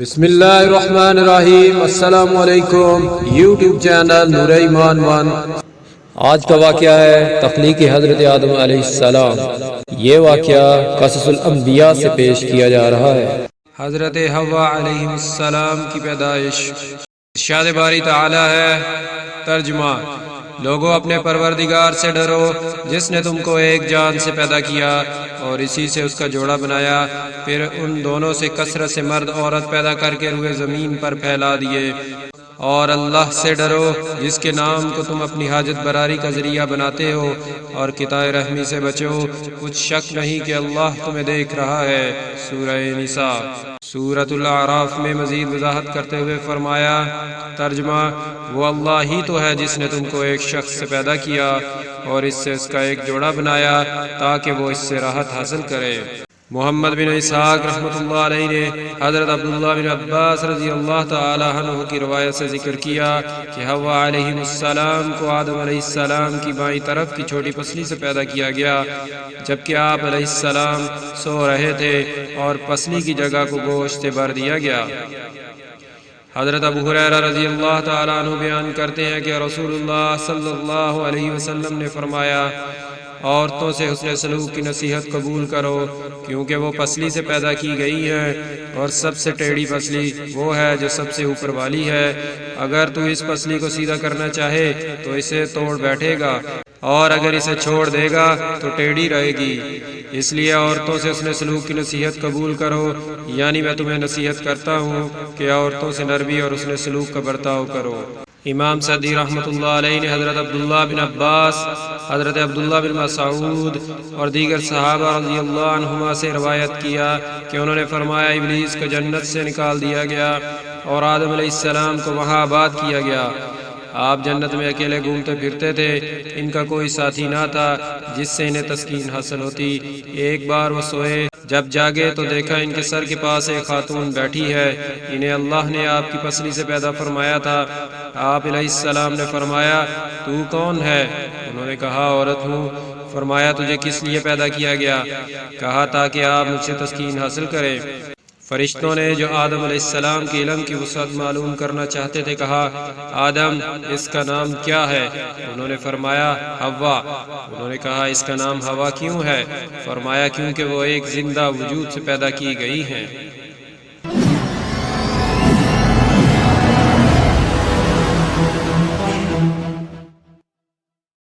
بسم اللہ الرحمن الرحیم۔ السلام علیکم، یوٹیوب چینل نور ایمان ون۔ آج کا واقعہ ہے تخلیق حضرت آدم علیہ السلام۔ یہ واقعہ قصص الانبیاء سے پیش کیا جا رہا ہے۔ حضرت حوا علیہ السلام کی پیدائش۔ ارشاد باری تعالی ہے، ترجمہ: لوگوں اپنے پروردگار سے ڈرو جس نے تم کو ایک جان سے پیدا کیا اور اسی سے اس کا جوڑا بنایا، پھر ان دونوں سے کثرت سے مرد عورت پیدا کر کے روئے زمین پر پھیلا دیے۔ اور اللہ سے ڈرو جس کے نام کو تم اپنی حاجت براری کا ذریعہ بناتے ہو، اور قطع رحمی سے بچو، کچھ شک نہیں کہ اللہ تمہیں دیکھ رہا ہے۔ سورہ نساء۔ سورۃ الاعراف میں مزید وضاحت کرتے ہوئے فرمایا، ترجمہ: وہ اللہ ہی تو ہے جس نے تم کو ایک شخص سے پیدا کیا اور اس سے اس کا ایک جوڑا بنایا تاکہ وہ اس سے راحت حاصل کرے۔ محمد بن اسحاق رحمۃ اللہ علیہ نے حضرت عبداللہ بن عباس رضی اللہ تعالی عنہ کی روایت سے ذکر کیا کہ حوا علیہ السلام کو آدم علیہ السلام کی بائیں طرف کی چھوٹی پسلی سے پیدا کیا گیا، جبکہ آپ علیہ السلام سو رہے تھے اور پسلی کی جگہ کو گوشت سے بھر دیا گیا۔ حضرت ابو ہریرہ رضی اللہ تعالی عنہ بیان کرتے ہیں کہ رسول اللہ صلی اللہ علیہ وسلم نے فرمایا، عورتوں سے حسن سلوک کی نصیحت قبول کرو، کیونکہ وہ پسلی سے پیدا کی گئی ہیں، اور سب سے ٹیڑھی پسلی وہ ہے جو سب سے اوپر والی ہے۔ اگر تو اس پسلی کو سیدھا کرنا چاہے تو اسے توڑ بیٹھے گا، اور اگر اسے چھوڑ دے گا تو ٹیڑھی رہے گی۔ اس لیے عورتوں سے حسن سلوک کی نصیحت قبول کرو، یعنی میں تمہیں نصیحت کرتا ہوں کہ عورتوں سے نرمی اور حسن سلوک کا برتاؤ کرو۔ امام سعدی رحمۃ اللہ علیہ نے حضرت عبداللہ بن عباس، حضرت عبداللہ بن مسعود اور دیگر صحابہ رضی اللہ عنہما سے روایت کیا کہ انہوں نے فرمایا، ابلیس کو جنت سے نکال دیا گیا اور آدم علیہ السلام کو وہاں آباد کیا گیا۔ آپ جنت میں اکیلے گھومتے پھرتے تھے، ان کا کوئی ساتھی نہ تھا جس سے انہیں تسکین حاصل ہوتی۔ ایک بار وہ سوئے، جب جاگے تو دیکھا ان کے سر کے پاس ایک خاتون بیٹھی ہے، انہیں اللہ نے آپ کی پسلی سے پیدا فرمایا تھا۔ آپ علیہ السلام نے فرمایا، تو کون ہے؟ انہوں نے کہا، عورت ہوں۔ فرمایا، تجھے کس لیے پیدا کیا گیا؟ کہا، تاکہ آپ مجھ سے تسکین حاصل کریں۔ فرشتوں نے جو آدم علیہ السلام کے علم کی وسعت معلوم کرنا چاہتے تھے کہا، آدم، اس کا نام کیا ہے؟ انہوں نے فرمایا، حوا۔ انہوں نے کہا، اس کا نام حوا کیوں ہے؟ فرمایا، کیونکہ وہ ایک زندہ وجود سے پیدا کی گئی ہیں۔